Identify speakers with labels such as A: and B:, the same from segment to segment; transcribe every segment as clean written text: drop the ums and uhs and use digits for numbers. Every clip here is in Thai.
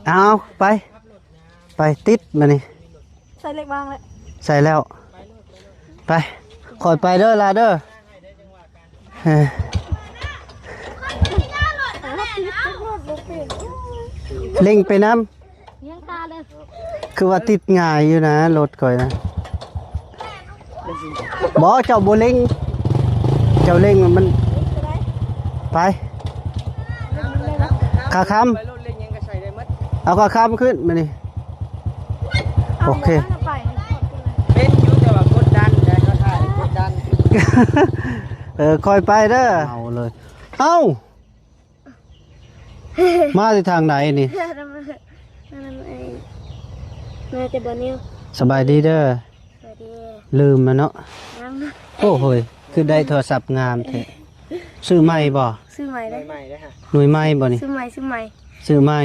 A: เอาไปติดมานี่
B: ใส่เล็กบ้างเลย
A: ใส่แล้วไปขอดไปเด้อลาเด้อเล็งไปน้ำคือว่าติดง่ายอยู่นะรถก่อยนะบ่เจ้าบ่เล็งเจ้าเล็งมันไปขาคำเอาขาคำขึ้นมานี่โอเค
C: เป็นอยู่แต่ว่ากดดันได้เขาถ่ายกดดัน
A: คอยไปเด้อเอาเลยเอ้ามาที่ทางไหนนี่
B: มาจะบ่นิ้ว
A: สบายดีเด้อลืมมาเนาะโอ้โหคือได้โทรศัพท์งามแท้ซื้อใหม่บ่
B: ซื้อใหม่ได้
C: ฮะ
A: หน่วยใหม่บ่นี่
B: ซื้อใหม่
A: ซื้อใหม่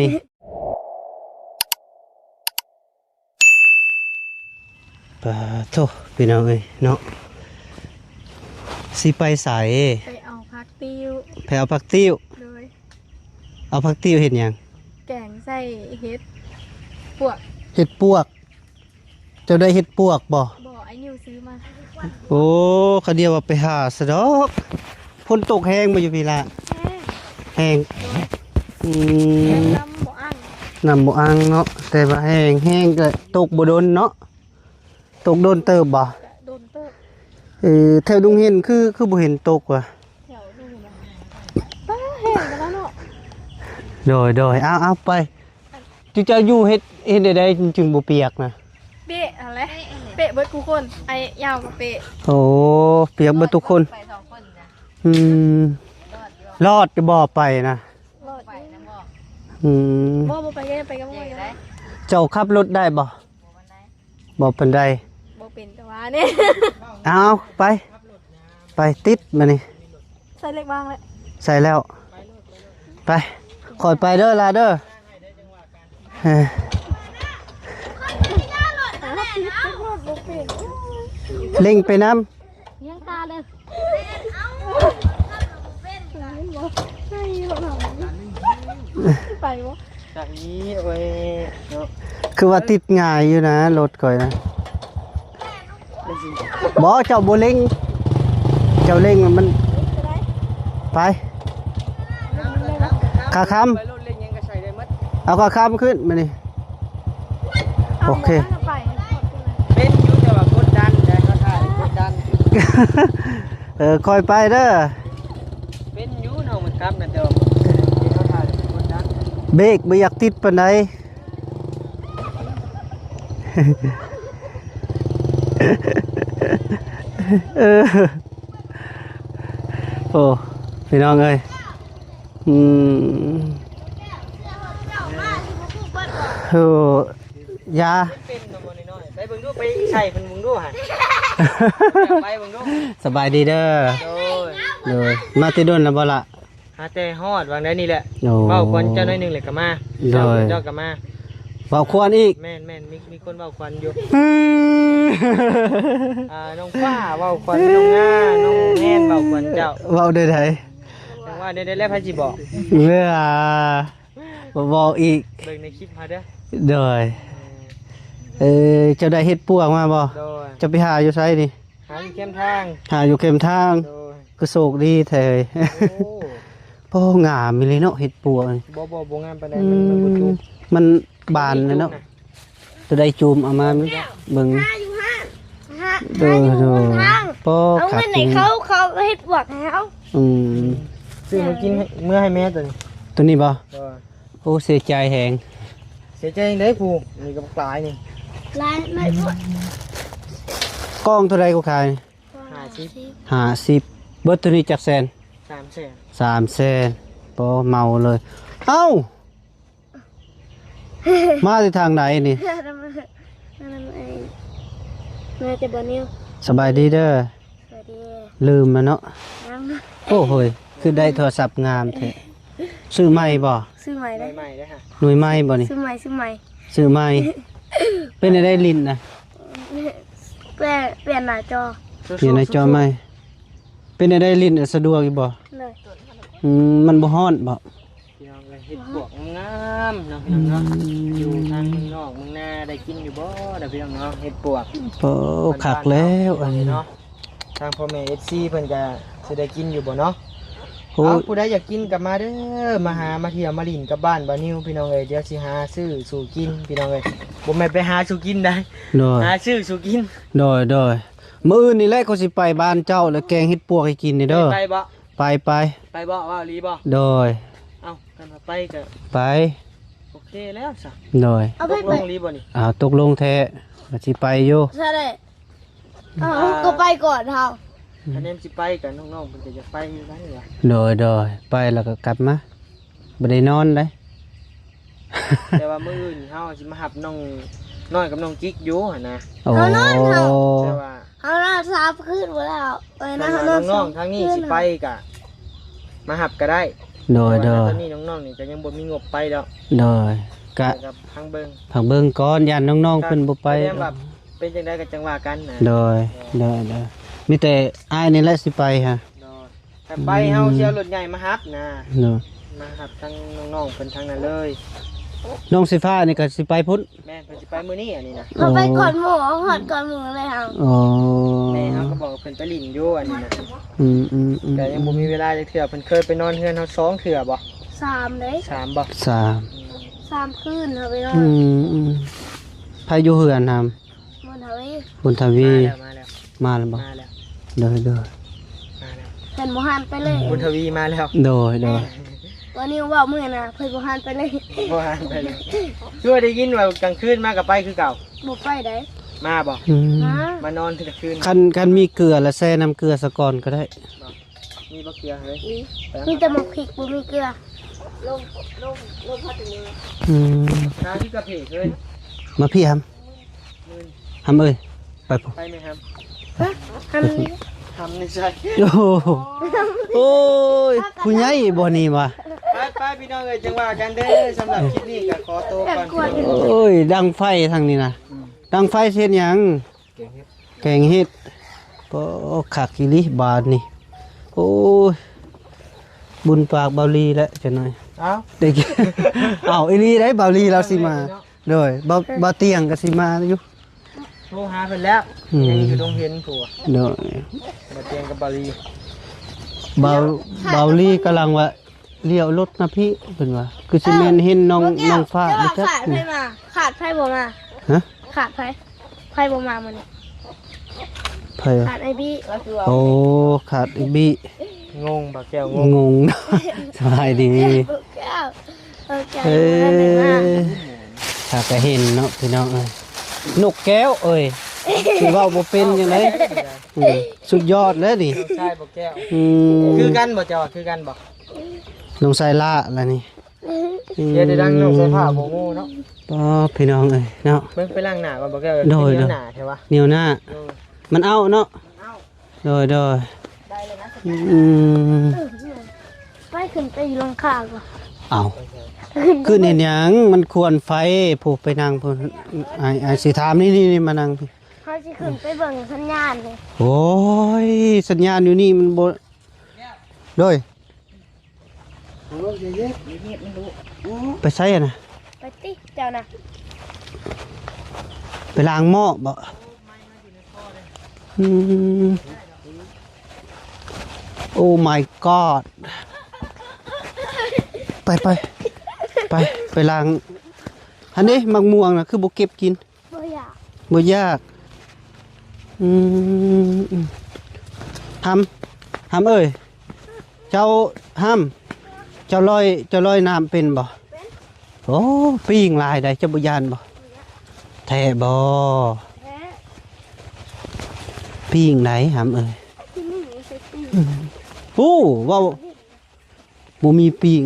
A: ปะโถพี่น้องเอ้ยเนาะสิไปใส่
B: ไปเอาผักติ้ว
A: ไปเอาผักติ้ว
B: เลย
A: เอาผักติ้วเห็ดหยัง
B: แกงใส่เห็ดปวก
A: เห็ดปวกเจ้าได้เห็ดปวกบ่
B: ไอ้นิวซื้อมา
A: โอ้เขาเดียวว่าไปหาสะดอกฝนตกแห้งมาอยู่พี่ละแห้งน้ำบ่อังเนาะแต่ว่าแห้งก็ตกบ่โดนเนาะตกโดนเติบบ่
B: โดนเติบ
A: แถวดุงเห็นคือบ่เห็นตกว่ะ
B: แถวดุงเห็นป้าแห้งแล้วเนาะ
A: โดยเอาไปจึงจะอยู่เฮ็ดได้จึงบ่เปียกนะ
B: เป๊ะอะไรเป๊ะเบิดทุกคนไอ้ยาวกับเป๊ะ
A: โอ้เปียกเบิดทุกคนรอดจะบ่ไปนะ
B: รอดบ่ไปกันไปกันบ่ได้
A: เจ้าขับรถได้บ่เป็นได้
B: บ่เป็นแต่ว่าเนี่ย
A: เอาไปติดมานี่
B: ใส่เล็กบ้างเลย
A: ใส่แล้วไปขอดไปเด้อลาเด้อเล็งไปน้ำ
B: ยังตาเลยไปวะ
C: จากนี้เว้ย
A: คือว่าติดง่ายอยู่นะรถก่อยนะบ่เจ้าบ่เล็งเจ้าเล็งมันไปขาคำเอาขาคำขึ้นมานี่โอเค
C: เป็นอยู่แต่ว่ากดดันได้เขาถ่ายกดดัน
A: คอยไปเด้อ
C: เป็นอยู่เนาะมันครับนะเดี๋ยวเขาถ่ายกดดัน
A: เบรกไม่อยากติดปานใดโอ้พี่น้องเอ้ยโอ้ยา
C: ไปเบิ่งดูไปใส่เพิ่นเบิ่งดูหั่นไปเบิ่งดู
A: สบายดีเด้อโดยมาติดนแล้วบ่ล่ะ
C: หาแต่ฮอดวางได้นี่แหละเว้าควันเจ้าน้อยนึงเลยก็มาเจ้าก็มา
A: เว้าควันอีก
C: แม่นมีคนเว้าควันอยู่น้องฟ้าเว้าควันน้องงาน้องแม่นเว้าควันเจ้า
A: เว้าได้ได
C: จังว่าได้แล้วไผสิบอก
A: บอกอีก
C: เบิ่งในคลิปมาเด้อ
A: โดยจะได้เฮ็ดปวกมาบ่จะไปหาอยู่ไสนี่
C: หาอยู่เข้มทาง
A: ก็โชคดีแท้โอ้งามมีเลยเนาะเฮ็ดปวก
C: บ่งามปานใดมันบ่จูบ
A: มันบานเลยเนาะจะได้จูมเอามาเบิ่งดูโป้
B: ขาดกินเขาเฮ็ดปวกให้เฮา
C: ซื้อมากินเมื่อให้แม่
A: ตัวนี้บ่โอ้เสียใจแฮง
C: เสียใจเด้ผู้นี่ก็ปลายนี่
B: ลายไม่พอ
A: กล้องเท่าไรก็ขาย50เบิดตัวนี้จักแสน3 แสนพอเมาเลยเอ้ามาที่ทางไหนนี่
B: มาจะบ่นิ้ว
A: สบายดีเด้อลืมมาเนาะโอ้โหคือได้โทรศัพท์งามแท้ซื้อใหม่บ่
B: ซื้อใหม่ได้
C: ฮะ
A: หน่วยใหม่บ่นี่
B: ซื้อใหม่
A: เป็นได้ลิ้นนะ
B: เปลี่ยนหน้าจอ
A: ใหม่เป็นได้ลิ้นสะดวกอีบ่มันบ่ฮ้อนบ่
C: เฮ็ ฮ็ดพวกงามเนาะพี่น้องเนาะอยู่ทางเมืองนอกเมืองนาได้กินอยู่บ่เด้อพี่น้องเนาะเฮ็ดพวก
A: โอ้คักแล้วอันนี้
C: เนาะทางพ่อแม่ FC เพิ่นก็สิได้กินอยู่บ่เนาะ
A: โอ้
C: เอาผู้ใดอยากกินก็มาเด้อมาเที่ยวมาลิ้นกับบ้านบ่าวนิวพี่น้องเอ้ยเดี๋ยวสิหาซื้อสู่กินพี่น้องเอ้ยบ่แม่นไปหาสู่กินได้
A: โดย
C: หาซื้อสู่กิน
A: โดยมื้ออื่นนี่แหละเขาสิไปบ้านเจ้าแล้วแกงเฮ็ดปวกให้กินนี่เด้อ
C: ไปบ่
A: ไป
C: ไปบ่ว่าลีบ่
A: โดย
C: เอ้ากันว่าไปก็
A: ไป
C: โอเคแล้วซะ
A: โดย
B: เอา
C: ต
B: ไป
C: ก
B: ไป
C: ลงลีบ่นี่
A: ตกลงแท้ว่าสิไปอยู่
B: ใช่เลยเอาก็ไปก่อนเฮา
C: อันนี้สิไปกับน้องๆเพิ่นก็อยากไปอยู่นั่นล่ะ
A: โดยไปแล้วก็กลับมาบ่ได้นอนเลย
C: แต่ว่ามื้ออื่นเฮาสิมาหับน้องน้อยกับน้องกิ๊กอยู่หั่นนะ
A: โอ้
C: แต่ว่า
B: เฮานอนซับขึ้นบ่แล้วไปนะ
C: ถ้า
B: เฮานอน
C: น้องๆทางนี้สิไปก็มาหับก็ได้
A: โดย
C: แต่ว่าตอนนี้น้องๆนี่ก็ยังบ่มีงบไปดอก
A: โดยกะ
C: กับทางเบิ่ง
A: ผังเบิ่งก่อนยันน้องๆเพิ่นบ่ไป
C: แต่แบบเป็นจังได๋ก็จังว่ากันนะ
A: โดยมีแต่อ้ายนี่แหละสิไปฮะ
C: เนาะถ้าไปเฮาสิเอารถใหญ่มาหับนะ
A: เนาะ
C: มาหับทางน้องๆเพิ่นทางนั้นเลย
A: น้องสิฟ้านี่ก็สิไปพุ่น
C: แม่เพิ่นสิไปมื้อนี้อันนี้นะ
B: เฮาไปก่อนหมู่หอดก่อนหมู่เลยเฮา
A: อ๋อ
C: แม่เฮาก็บอกว่าเพิ่นไปลิ้นอยู่อันนี้นะ
A: อืม
C: แต่ยังบ่มีเวลาจักเทื่อเพิ่นเคยไปนอนเฮือนเฮา2เทื่อบ่
B: 3เลย
C: 3บ่
A: สาม
B: 3คืนเฮาไปนอน
A: พายุเหือนทำ
B: บนเฮาอี
A: บุญทวี
C: มาแล้ว
A: มาแล้วบ่
C: มาแล้ว
A: โดย
C: มาแล้ว
B: เพิ่นบ่หันไปเลย
C: บุญทวีมาแล้ว
A: โดย
B: วันนี้เว้ามื้อน่ะเพิ่นบ่หันไปเลย
C: บ่หันไปเลยช่วยได้ยินว่ากลางคืนมากับไปคือเก่า
B: บ่ไปได้
C: มาบ่
B: ฮะ
C: มานอนถึงกลางคืน
A: คันมีเกลือและแซ่น้ำเกลือสะก่อนก็ได้
C: มีบ่เกลือเลย
B: มีแต่หมกพริกบ่มีเกลือ
A: อืม
C: น้ำที่กระเพกเลย
A: มาพี่ครับ
C: มื้อ
A: ทำเอ้ยไปพุ่น
C: ไปไหมครับ
B: ฮะทำนี่
C: ทำนี่ใช่
A: โอ้ยผู้ใหญ่บ่นี่วะ
C: ไปพี่น้องเอ้ยจังว่ากันเด้อสำหรับคลิปนี้ก็ขอตัวก่อน
A: โอ้ยดังไฟทางนี้นะดังไฟเช่นหยัง แกงเฮ็ดโอ้คักอีหลีบาดนี่โอ้ยบุญปากเบาลีแล้วจังหน่อย
C: เอ้า
A: ได้กิน อ้าวอีหลีได้เบาลีเราสิมาโดยบ่เตียงก็สิมาอยู่
C: โทรหาเพิ่นแล้ว
A: อืม
C: ยังอยู่ตรงเห็นผัว
A: โดย
C: มาเตียงกับบาลี
A: เบาลีกำลังว่าเลี้ยวรถนะพี่เพิ่นว่าคือสิแม่นเห็นน้องฟ้า
B: แต่
A: บ่
B: ว่า
A: จัก
B: ขาดไผมาขาดไผบ่มา
A: ฮะ
B: ขาดไผบ่มามื้อนี้
A: ไผอะ
B: ขาดไอ้บี้ก็คือว่า
A: โอ้ขาดอีบิ
C: งงบ่แก้วงง
A: งง สบายดี
B: แก้วแก้ว
A: เอ้
B: อยู่นั่นน่ะ
A: ยถ้าก็เห็นเนาะพี่น้องเอ้ยนกแก้วเอ้ยสิเว้าบ่เป็นจังไดสุดยอดเลยนี่
C: ใช่บ่แก้ว
A: อืม
C: คือกันบ่เจ้าคือกันบ่
A: น้องสายล่าล่ะนี่
C: เดี๋ยวได้ดังน้องใส่ผ้าบ่งูเนาะ
A: ป้าพี่น้องเอ้ยเนาะ
C: เบิ่งไปล้างหน้าก่อนบ่แก้ว
A: โดย
C: เป็นหน้าใช่ปะ
A: เหนียวหน้า
C: โดย
A: มันเอาเนาะ
C: เอ้า
A: โดย
C: ได้เลยนะ
A: อืม
B: ไปขึ้นไปอยู่หลังคาก่อน
A: เอาคือเห็นหยังมันควรไฟผูกไปนั่งพุ่นไอ้สิถามนี่มานั่งพี่
B: เขาสิขึ้นไปเบิ่งสัญญาณเลย
A: โอ้ยสัญญาณอยู่นี่มันบ่โดยไปใช้อะนะ
B: ไปติเจ้าน่ะ
A: ไปล้างหม้อบ่อืมโอ้ my god ไปล้างอันนี้มักม่วงนะคือบ่เก็บกิน
B: บ่อยาก
A: บ่ยากอืมห้ำเอ้ยเจ้าห้ำเจ้าลอยน้ำเป็นบ่โอ้ปิ้งลายได้เจ้าบ่ยานบ่แท้บ่
B: แท้
A: ปิ้งไหนห้ำเอ้ย
B: ที่นี่ใส่ตี
A: โอ้ว้าวบ่มีปิ้ง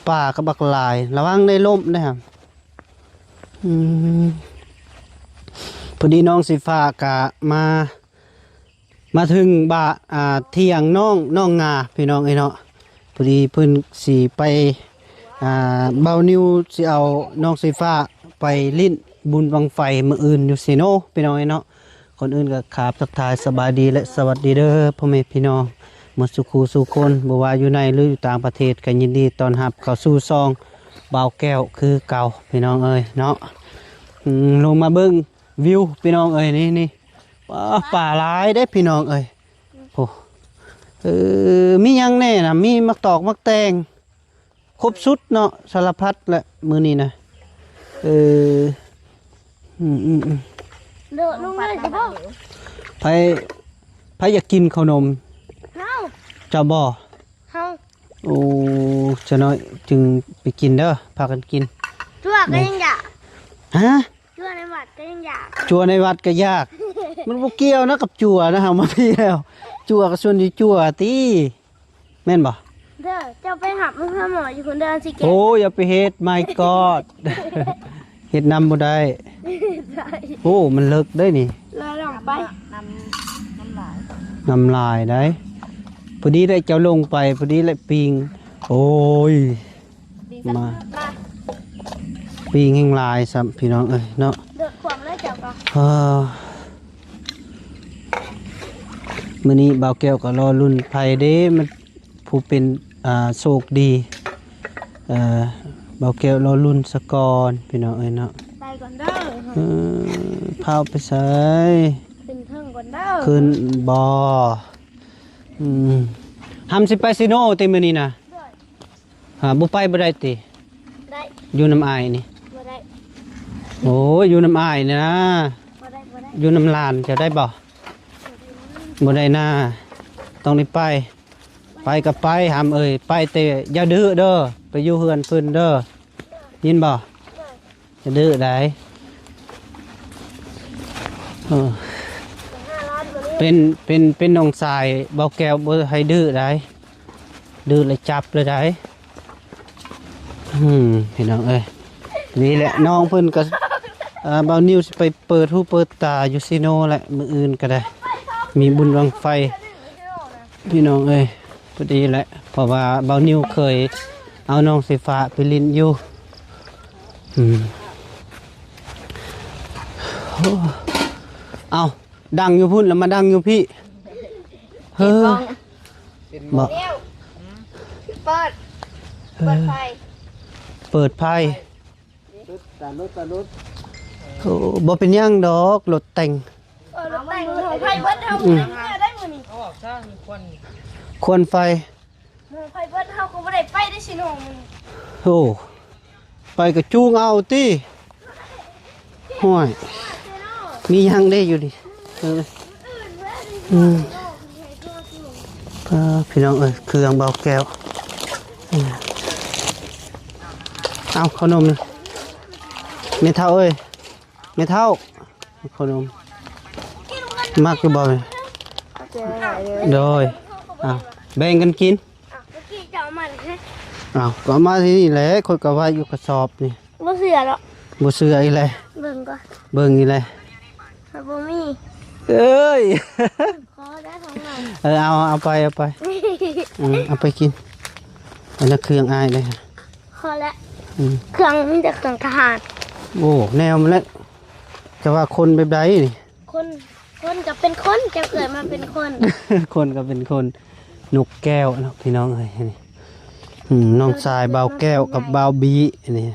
A: ป่ากับบักลายระวังได้ล่มนะครับอืมพอดีน้องสีฟ้ากะมาถึงเที่ยงน้องงาพี่น้องไอ้เนาะพอดีเพิ่นสิไปเบานิวสิเอาน้องสีฟ้าไปลิ้นบุญบังไฟมื้ออื่นอยู่ซิโนพี่น้องไอ้เนาะคนอื่นก็ขาบทักทายสบายดีและสวัสดีเด้อพ่อแม่พี่น้อง หมดสุขูสู่คนบ่ว่าอยู่ในหรืออยู่ต่างประเทศก็ยินดีต้อนรับเข้าสู่ซองบ่าวแก้วคือเก่าพี่น้องเอ้ยเนาะลงมาเบิ่งวิวพี่น้องเอ้ยนี่ป่าหลายเด้พี่น้องเอ้ยโอ้มีหยังแน่น่ะมีมักตอกมักแตงครบสุดเนาะสารพัดแหละมื้อนี้นะอืม
B: เด้อลุงเลยจะบ่
A: ไผอยากกินขนม
B: เฮา
A: เจ้าบ่
B: เฮา
A: โอ้จะน้อยจึงไปกินเด้อพากันกิน
B: จั่วก็ยังอยาก
A: ฮะ
B: จั่วในวัดก็ยังอยาก
A: จัวในวัดก็ยาก มันบ่เกี่ยวนะกับจัวนะฮะมาพี่แล้ว จัวก็ส่วนอยู่จัวติแม่นบ่
B: เด้อเจ้าไปหับมือหมออยู่คนเดินสิเก็บ
A: โอ้อย่าไปเฮ็ด my god เฮ็ดนำบ่ได้
B: ใช่
A: โอ้มันเลิกได้นี่
B: แล้วลองไป
A: น้ำลายได้พอดีได้เจ้าลงไปพอดีเลยปิงโอ้ยมาปิงแห่งลายซ้ำพี่น้องเอ้ยเนาะ
B: เดือดความแล้วเจ้าก็
A: มื้อนี้บ่าวแก้วก็รอรุ่นไผเด้มันผู้เป็นโชคดีบ่าวแก้วรอรุ่นสะกอนพี่น้องเอ้ยเนาะ
B: ไปก่อนเด้อ
A: พาไปใส่
B: ขึ้นเทิงก่อนเด้อ
A: ขึ้นบ่หำสิไปซิโนติมื้อนี้นะบ่ไปบ่ได้ติ
B: ได้
A: อยู่น้ำอายนี่
B: บ่ได้
A: โอ้ยอยู่น้ำอายนี่นะ
B: บ่ได้บ่ได้
A: อยู่น้ำลานจะได้บ่บ่ได้นะต้องได้ไป ไปกับไปหามเอ้ยไปแต่อย่าดื้อเด้อไปอยู่เฮือนเพิ่นเด้อยินบ่อย่าดื้อได้
B: 5
A: เออ
B: ล้านบ่ได้
A: เป็นน้องชายเบาแก้วบ่ให้ดื้อได้ดื้อเลยจับเลยได้พี่น้องเอ้ยนี่แหละน้องเพิ่นก็เบานิวสิไปเปิดหูเปิดตาอยู่ซิโนแหละมื้ออื่นก็ได้มีบุญบังไฟพี่น้องเอ้ยพอดีแหละเพราะว่าเบานิวเคยเอาน้องสีฟ้าไปลินอยู่เอาดังอยู่พุ่นแล้วมาดังอยู่พี่เฮ้ยบอก
B: เปิดไฟ
A: เปิดไฟ
C: ตารถ
A: โอ้บ่เป็นหยังดอกรถแต่ง
B: รถแต่งของไฟเบิดเฮาบ่ได้มื้อนี้
C: เอาออกซะมีควัน
A: ควรไฟ
B: ไฟเบิดเฮาก็บ่ได้ไปได้สิน้องมื้อนี้
A: โอ้ไปกับจูงเอาติห้อยมีหยังได้อยู่ดิพี่น้องเอ้ยเครื่องเบาแก้วเอาขนมนี่ไม่เท่าเอ้ยไม่เท่าขนมมากอยู่บ่เลยโดยแบ่งกันกิน
B: เมื่อกี้เจ้ามาเลย
A: ก็มาที่นี่แหละคนก็ว่าอยู่กระสอบนี่
B: บ่เสือหรอก
A: บ่เชื่ออีแล
B: เบิ่งก่อน
A: เบิ่งอีแล
B: บ่มี
A: เอ้ย
B: ขอได้ของเรา
A: เอาไปเอาไปกินอันนั้นเครื่องอายเลย
B: ขอแล้วเครื่องมีแต่เครื่องทหาร
A: โอ้แนวมันแล้วจะว่าคนแบบใดนี่
B: คนกับเป็นคนจะเกิดมาเป็นคน
A: คนก็เป็นคนนกแก้วเนาะพี่น้องเอ้ยนี่น้องชายเบาแก้วกับเบาบีนี่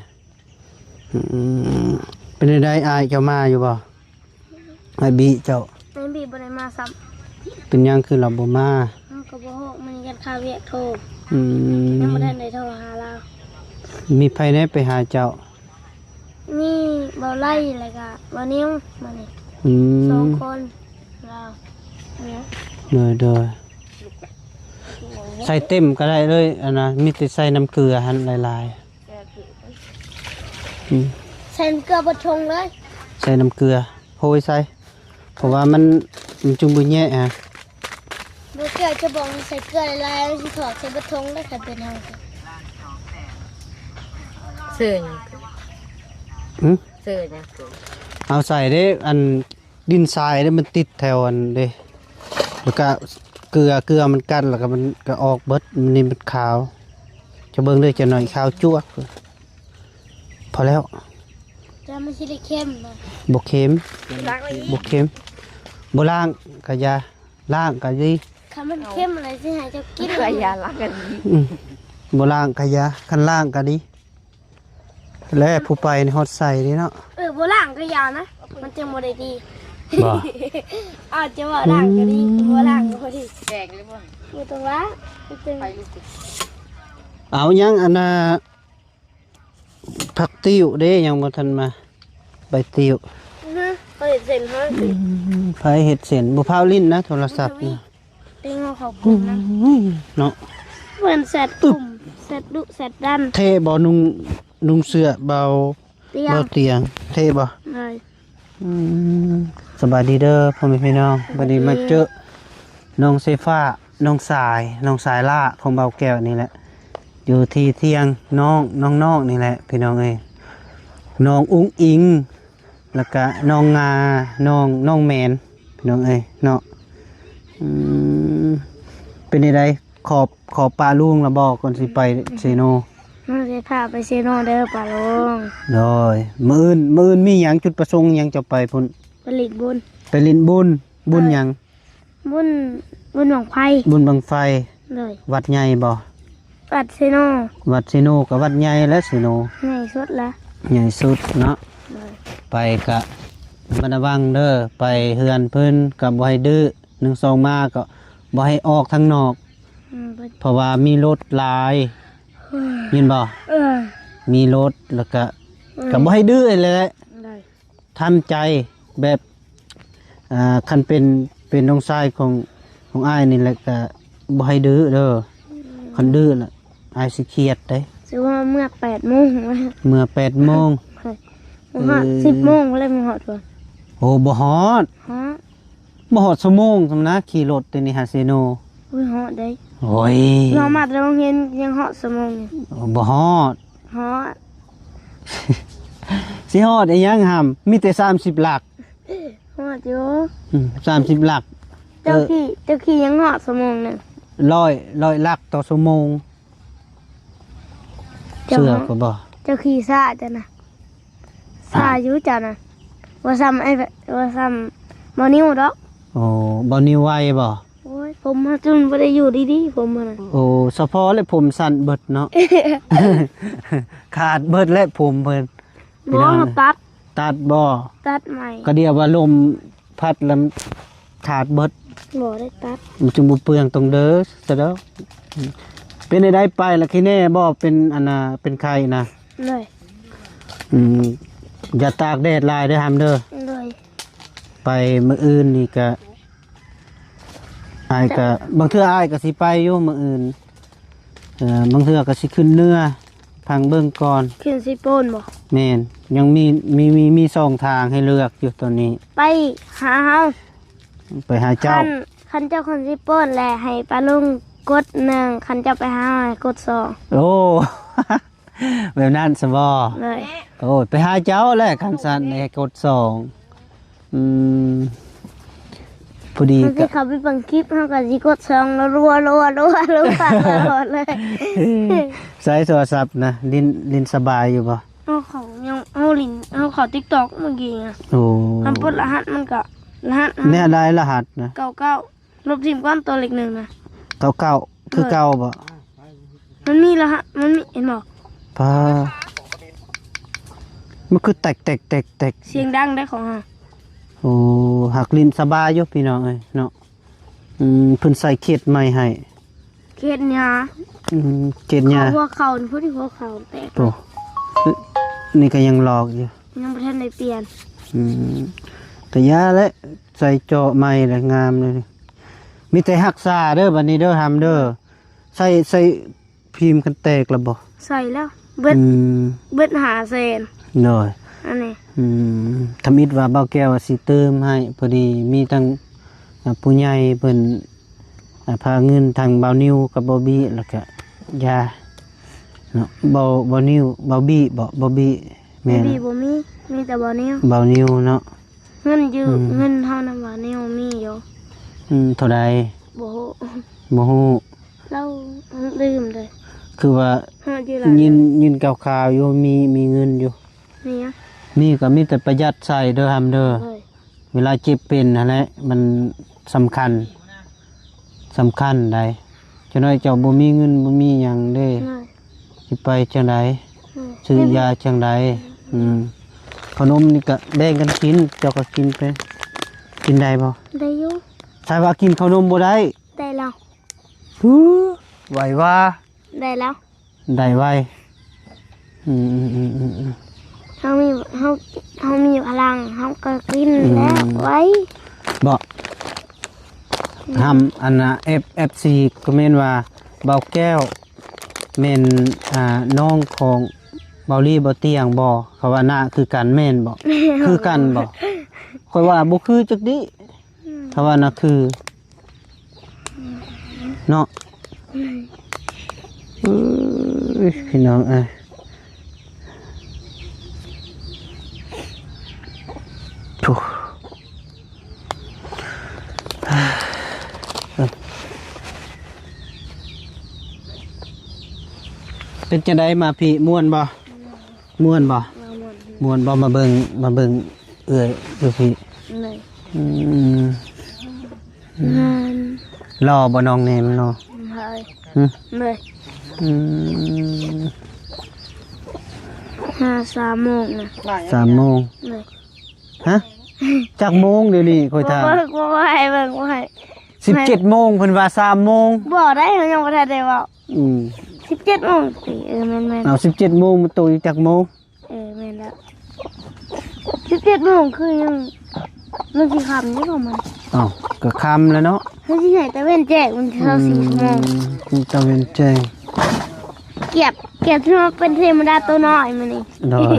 A: เป็นได้อายเจ้ามาอยู่บ่ไอ้บีเจ้า
B: ในบีบ่ได้มาซ้
A: เป็นหยังคือเราบ่มา
B: ำเฮาก็บ่ฮู้มันยันค่าเวียกโทร
A: อื
B: ยัง
A: ม
B: บ่ทันได้โทรหาเรา
A: มีไผได้ไปหาเจ้า
B: นี่เบาไล่แล้วก็บ่นิ้วมานี่
A: อื
B: สอง
A: ม
B: คนเราเนี่ย
A: เด้อใส่เต็มก็ได้เลยอันนะมีแต่ใส่น้ำเกลือหั่นหลายๆ
B: ใส่เกลือบดชงเลย
A: ใส่น้ำเกลือโหยใส่เพราะว่ามันจุงบุญแย่ฮะ
B: บ่เกลือจะบอกใส่เกลือหลายๆสิถอดใส่บดชงได้ค่ะเป็นเฮา
D: เสื่อหยัง
A: หึ
D: เสื่อหยัง
A: เอาใส่ได้อันดินทรายได้มันติดแถวอันเด้แล้วก็เกลือมันกันแล้วก็มันก็ออกเบิดมันนี่มันขาว จะเบิ่งเลยจะหน่อยขาวจั่วะพอแล้ว
B: จะมันสิได้เข้มนะ
A: บกเข็ม
B: ล้างไว้
A: บกเข็มบล่างกะยาล่างกะยี
B: คำมันเข้มอะไรสิหายจะกิน
D: ก็ยาลักกันดี
A: บ่ล่างกะยาคันล่างก็ดีแล้วผู้ไปนี่ฮอดใส่นี่เนาะ
B: โบราณก็ยาวนะมันจะโมได้ดี
A: บ่
B: อาจจะว่าล่างก็ดีโบราณก็พอดี
D: แดงเลยบ่
B: อยู่ตรงละมันเป็น
D: ไปลูก
A: เอายังอันน่ะผักติ้วเด้ยังบ่ทันมาใบติ้ว
B: เปิดเส้นห้าสิ
A: ไผเฮ็ดเส้นบ่พาวลิ้นนะโทรศัพท์นี่
B: เต็งเอาเขาปุ่มนะ
A: เนาะ
B: เหมือนเสร็จปุ่มเสร็จดุเสร็จดัน
A: เทบ่นุ่งเสื้อเบา
B: เตียง
A: เบาเตียงเทบ่
B: เลย
A: อืมสบายดีเด้อพ่อแม่พี่น้องบัดนี้มาเจอน้องเซฟ้าน้องสายล่าของเบาแก้วนี่แหละอยู่ที่เที่ยงน้องนี่แหละพี่น้องเอ้ยน้องอุ้งอิงแล้วก็น้องงาน้องแมนพี่น้องเอ้ยเนาะอืมเป็นไดขอปลาลุงละบอกก่อนสิไปเซโน
B: มันจะพาไปเซโนเด้อป่าลง
A: โดยมื้ออื่นมีหยังจุดประสงค์หยังจะไปพุ่น
B: ผลิตบุญ
A: ไปเลินบุญหยัง
B: บุญหลวงไพ่
A: บุญบังไฟ
B: เลย
A: วัดใหญ่บ่
B: ปัดเซโน
A: วัดเซโนกับวัดใหญ่และเซโน
B: ในสุดละ
A: ใหญ่สุดเนาะ
B: เลย
A: ไปกะบันวังเด้อไปเฮือนเพิ่นกับบ่ให้ดื้อ1 2มาก็บ่ให้ออกทางนอก เพราะว่ามีรถหลายยินบ่
B: เออ
A: มีรถแล้วก็ก็บ่ให้ดื้อเลยแหละ
B: เลย
A: ทำใจแบบคันเป็นน้องชายของอ้ายนี่แหละก็บ่ให้ดื้อเด้อคันดื้อน่ะอ้ายสิเครียดเด้
B: ซื้อว่าเมื่อ8 โมง
A: เมื่อ8 โมง
B: มันหอด10 โมงเลยมันหอดก่อน
A: โอ้บ่ฮอด
B: ฮะ
A: บ่ฮอดชั่วโมงสำนะขี่รถตัวนี้หาเซโน
B: อุ้ยหอดได้
A: โอ้ย
B: เรามาโรงเรียนยังหอดสมองเนี่ย
A: บ่ฮอด
B: หอด
A: สิฮอดอีหยังหำมีแต่30หลัก
B: หอดอยู่
A: 30หลัก
B: เจ้าขี้ยังหอดสมองเนี่ย
A: 100หลักต่อชั่วโมงเชื่อก็บ่
B: เจ้าขี้ซ่าจ้ะนะซ่าอยู่จ้ะนะว่าซ้ำว่าซ้ำบ่นิ้วดอก
A: โอ้บ่นิวไว้บ่
B: โอ้ยผมมาจนบ่ได้อยู่ดีๆผมมันน่ะ
A: โอ้เฉพาะเลยผมสั้นเบิดเนาะ ขาดเบิดและผมเพิ่น
B: บ่มา
A: ตัดบ่
B: ตัดใหม่
A: ก็เดียวว่าลมพัดแล้วขาดเบิด
B: บ่ได้ตัด
A: มันจึงบ่เปลืองตรงเด้อซะเด้อเป็นได้ไปล่ะคิแน่บ่เป็นอันน่ะเป็นไข้นะ
B: เลย
A: อย่าตากแดดหลายเด้อหำเด้อ
B: เลย
A: ไปมื้ออื่นนี่ก็อ้ายก็บางเทื่ออ้ายก็สิไปอยู่มื้ออื่นบางเทื่อก็สิขึ้นเนื้อพังเบิ่งก่อน
B: ขึ้นสิโปนบ่
A: แม่นยังมีสองทางให้เลือกอยู่ตอนนี้
B: ไปหาเฮา
A: ไปหาเจ้า
B: คันเจ้าคนสิโปนแลให้ปลาลุงกด1คันเจ้าไปหาให้กด2
A: โอ้ แบบนั้นสบอ
B: เลย
A: โอ้ยไปหาเจ้าแหละคันสันในกด2พอดี
B: มันสิ
A: ก็
B: เข้าไปเบิ่งคลิปเฮาก็สิกด2แล้วรัวตลอดเลย
A: ใช้โทรศัพท์นะลินสบายอยู่ป่ะ
B: เอาเขายังเอาลิ้นเอาเขา TikTok เมื่อกี้อ่ะ
A: โอ้
B: มันเปิดรหัสมันก็รหัส
A: แน่ได้รหัสนะ
B: 99ลบทิมก้อนตัวเล็ก1นะ
A: เก้าคือเก้าบ่
B: มันมีรหัสมันมีเห็นบ่
A: พามันคือแตก
B: เสียงดังได้ของเฮา
A: โอ้หักลินสบายอยู่พี่น้องเอ้ยเนาะเพิ่นใส่เขตใหม่ให้
B: เขตหญ้า
A: เขตหญ้า
B: หัวเข่านี่ผู้ที่หัวเข่าแตก
A: โอ้นี่ก็ยังหลอกอยู่
B: ยังบ่ทันได้เปลี่ยน
A: แต่ยาและใส่เจาะใหม่และงามเลยนี่มีแต่หักษาเด้อบัดนี้เด้อทำเด้อใส่พิมพ์กันแตกแล้วบ่
B: ใส่แล้วเบิด เบิดหาแสน
A: หน่อย
B: อันนี้
A: ทำอิดว่าเบาแก้วว่าสิเติมให้พอดีมีทั้งผู้ใหญ่เพิ่นพาเงินทางเบานิวกับเบาบี้แล้วก็ยาเนาะเบานิวเบาบี้เบาบี้แม่น
B: บ่มีแต่บ่นิ้ว
A: เบานิวเนาะ
B: เงินอยู่เงินเฮานำบ่นิ้วมีอยู่
A: เท่าใด
B: บ่ฮู้
A: บ่ฮู้
B: เราลืมเลย
A: คือว่า
B: เฮาอยู่หลาย
A: ยินข่าวๆอยู่มีเงินอยู่
B: นี่อ่ะ
A: นี่ก็มีแต่ประหยัดใส่เด้อทำเด้อ
B: เลย
A: เวลาเจ็บเป็นนั่นแหละมันสำคัญ สำคัญใดจังได๋เจ้าบ่มีเงินบ่มีหยังเด้
B: เลย
A: สิไปจังได
B: เลย
A: ซื้อยาจังไดขนมนี่ก็แบ่งกันกินเจ้าก็กินไปกินได้บ่
B: ได้อยู่
A: ถ้าว่ากินขนมบ่ได้
B: ได้แล้ว
A: ฮู้ไหวว่า
B: ได้แล้ว
A: ได้ไว
B: เฮามีเฮามีพลังเฮาก็กินแล้วไว้
A: บ่ทำอันน่ะ FC ก็แม่นว่าเบาแก้วแม่นน้องของเบาลี่บ่เตียงบ่เขาว่าหน้าคือกันแม่นบ่คือกันบ่ค่อยว่าบ่คือจักดิเขาว่าน่ะคือเนาะพี่น้องทุเป็นจังได๋มาพี่ม่วนบ่ม่วนบ่ม่วนบ่มาเบิ่งเอื้อยอยู่พี่
B: เลย งาน
A: รอบ่น้องแหนมเนาะ
B: เลย
A: หึ
B: เลย3 โมงนะ
A: 3 โมง
B: เลย
A: ฮะจักโมงเดี๋ยวนี้ค่อยถาม
B: บ่ให้เบิ่งบ่ให้
A: 17 โมงเพิ่นว่า3 โมง
B: บ่ได้เขายังบ่ทันได้เว้า 17 โมงสิแม่น
A: เอา17 โมงมาตุยจักโมง
B: แม่นแล้ว17 โมงคือยังมันสิค่ำนี่บ่มัน
A: อ้าวก็ค่ำแล้วเนาะ
B: เฮาสิให้ตะเว้นแจ้งมัน24 ชั่วโมง
A: ตะเวนแจ้ง
B: เก็บที่ว่าเป็นเทวดาตัวน้อยมื้อนี้
A: ดอก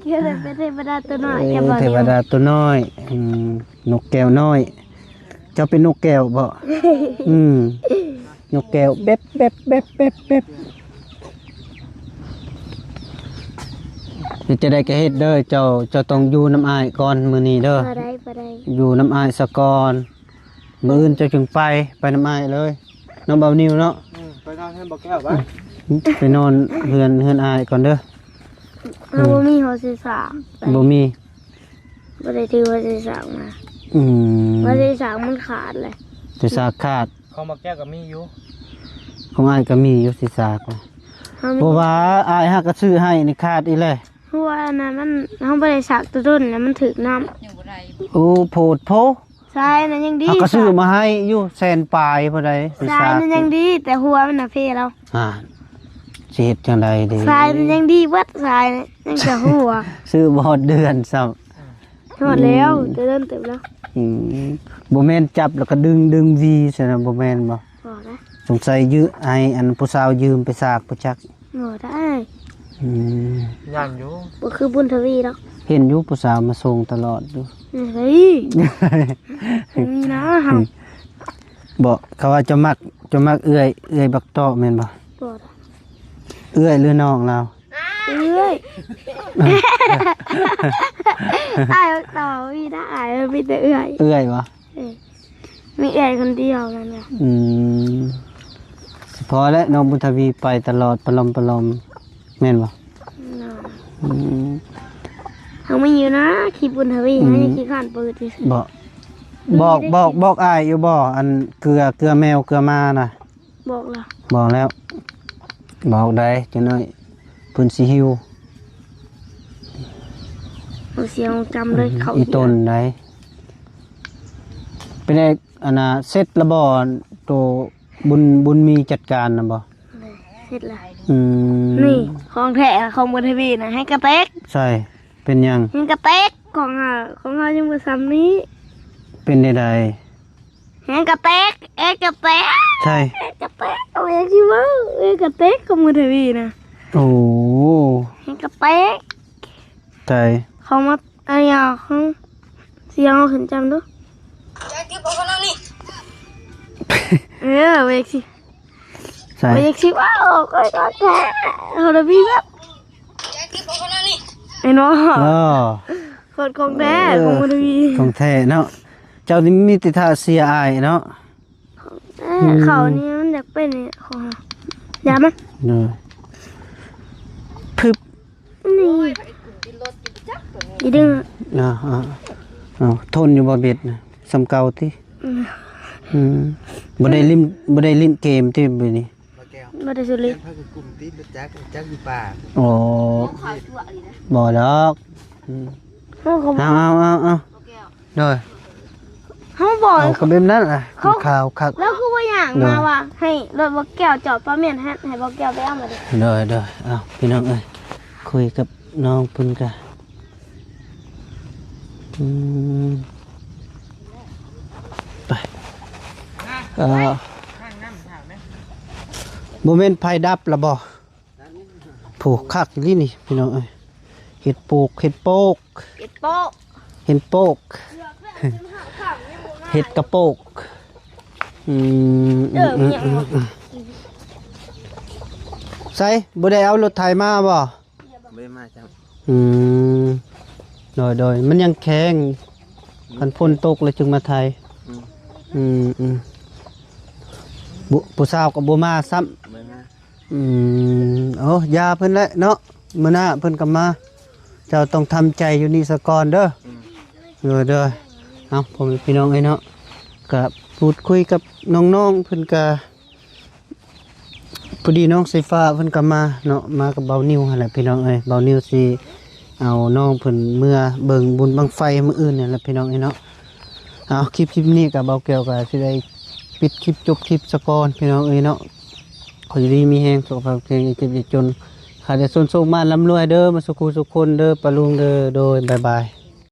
B: เก็บเป็นเทวดาตัวน้อยแกบ่
A: เทวดาตัวน้อยนกแก้วน้อย เจ้าเป็นนกแก้วบ่นกแก้วเบ็บจะได้ก็เฮ็ดเด้อเจ้าต้องอยู่น้ำอ้ายก่อนมื้อนี้เด้อ
B: บ่ได้
A: อยู่น้ำอ้ายซะก่อนมื้ออื่นเจ้าจึงไปน้ำอ้ายเลยน้องเบานิวเนาะ
C: ไปนอนให้บ่แก้วไป
A: ไปนอนเฮือนอ้ายก่อนเด้อ
B: เราบ่มีหัวศีรษะ
A: บ่มี
B: บ่ได้ถือหัวศีรษะมาหัวศีรษะมันขาดเลย
A: สิสาขาด
C: ของบ่แก้วก็มีอยู่
A: ของอ้ายก็มีอยู่สิสากว่า
B: เฮามี
A: บ่ว่าอ้ายฮักก็ซื้อให้นี่ขาดอีแล
B: เพราะว่าอันนั้นมันเฮาบ่ได้สักตัวต้นแล้วมันถึกน้ำ
D: อยู่บ่ได้
A: โอ้โพดโพ
B: ทรายนั้นยังดี
A: ฮักก็ซื้อมาให้อยู่แสนปลายพอใดสิ
B: ทราย
A: สาก
B: นั้นยังดี แต่หัวมันน่ะเพแล้ว
A: สิเฮ็ดจังไดดี
B: ทรายนั้นยังดีเบิดทรายน่ะยังจะหัว
A: ซื้อบ่ฮอดเดือนซ้ำ
B: หมดแล้วเดินเต็มแล้ว
A: บ่แม่นจับแล้วก็ดึงวีซั่นน่ะบ่แม่นบ่
B: บ่ได้
A: สงสัยยืไออันผู้สาวยืมไปสากผู้จัก
B: บ่ได้
C: ย่านอยู่
B: บ่คือบุญทวีหรอก
A: เห็นอยู่ผู้สาวมาส่งตลอดอยู่
B: เฮ้ยนี่นะเฮา
A: บอกเขาว่าจะมักเอื้อยบักตอกแม่นบ่
B: บ่ได้
A: เอื้อยหรือน้องเรา
B: เอ้ยอ้ายต่อมีได้อ้ายมีแต่เอื้อย
A: เอื้อยบ่
B: มีเอื้อยคนเดียวนั่นแหละ
A: สิพอแล้วน้องบุญทวีไปตลอดปลอมแม่นบ่
B: เขาไม่อยู่นะคลิปบุญทวีให้ขี้ข้านเปิดที่สุด
A: บอกอ้ายอยู่บ่อันเกลือแมวเกลือมาน่ะ
B: บอกละ
A: บอกแล้ว บอกได้จังน้อยเพิ่นสิหิว
B: เอาเสียงจำเลยเขา
A: อีต้นได้เป็นไงอันน่ะเสร็จแล้วบ่ตัวบุญมีจัดการน่ะบ่
B: เสร็จแล้ว
A: นี่
B: ของแท้ของบุญทวีนะให้กระเต็ก
A: ใช่เป็นหยัง
B: ให้กระเต็กของเรายังมาซ้ำนี้
A: เป็นใด
B: ให้กระเต็กกระเต็ก
A: ๆใช่
B: กระเต็กเอาอย่างที่ว่ากระเต็กของบุญทวีนะ
A: โอ้
B: ให้กระเต็ก
A: ใช่
B: เขามาอะไรของเสียงเอาขึ้นจำดูเวกสิ
A: ใช่
B: เวกสิว้าวก็แท้เขาจะบีแบบไอ้น้อง
A: อ๋อ
B: คนของแท้ของบุญทวี
A: ของแท้เนาะเจ้านี่มีติท่าเสียอายเนาะ
B: เขานี่มันอยากเป็นเนี่ยของเราอย่ามัน
A: เนาะพึบ
B: นี่อีดึง
A: ทนอยู่บ่เบ็ดนะสำเก่าติ บ่ได้ลิ้นเกมที่มื้อนี้
C: มาแก้ว
B: บ่ได้สุริ
C: เรียนพักกับกลุ่มที่รถจักอยู่ป่า
A: โอ้บ่ดอกอืม
B: เฮาก็
A: เอาโดย
B: เฮาบอก
A: เอาก็แบบนั้นล่ะข่าวคัก
B: แล้วคือว่าอย่างมาว่าให้รถบ่แก้วจอดป้าแม่นให้บ่แก้วไปเอามาดิ
A: โดยเอาพี่น้องเอ้ยคุยกับน้องเพิ่นกะไปโมเมนต์ไฟดับละบ่ผูกคักอยู่นี่พี่น้องเอ้ยเห็ดโปกเห็ดโปก
B: เก็ดโป๊ะ
A: เห็ดโปกเห็ดกระโปกใส่บ่ได้เอารถไถมาบ่
C: ไม่มาจัง
A: โดยมันยังแข็งคันฝนตกเลยจึงมาไทยผู้สาวกับบ่มาซ้ำ
C: ไม่มา
A: โอ้ยาเพิ่นแหละเนาะมื้อหน้าเพิ่นก็มาเจ้าต้องทำใจอยู่นี่ซะก่อนเด้อเด้อเอาผมพี่น้องเอ้ยเนาะก็พูดคุยกับน้องๆเพิ่นก็พอดีน้องไฟฟ้าเพิ่นก็มาเนาะมากับเบานิ้วหั่นแหละพี่น้องเอ้ยเบานิ้วสิเอาน้องเพิ่นเมื่อเบิ่งบุญบังไฟมื้ออื่นนี่แหละพี่น้องเอ้ยเนาะเอาคลิปนี้ก็เบาแก้วก็สิได้ปิดคลิปจบคลิปซะก่อนพี่น้องเอ้ยเนาะขออยู่ดีมีแฮงสุขภาพแข็งแรงเจ็บอย่าจนขาดแต่ส่วนสูงมาร่ำรวยเด้อมาสุขุสุขคนเด้อปะลุงเด้อโดยบ๊ายบาย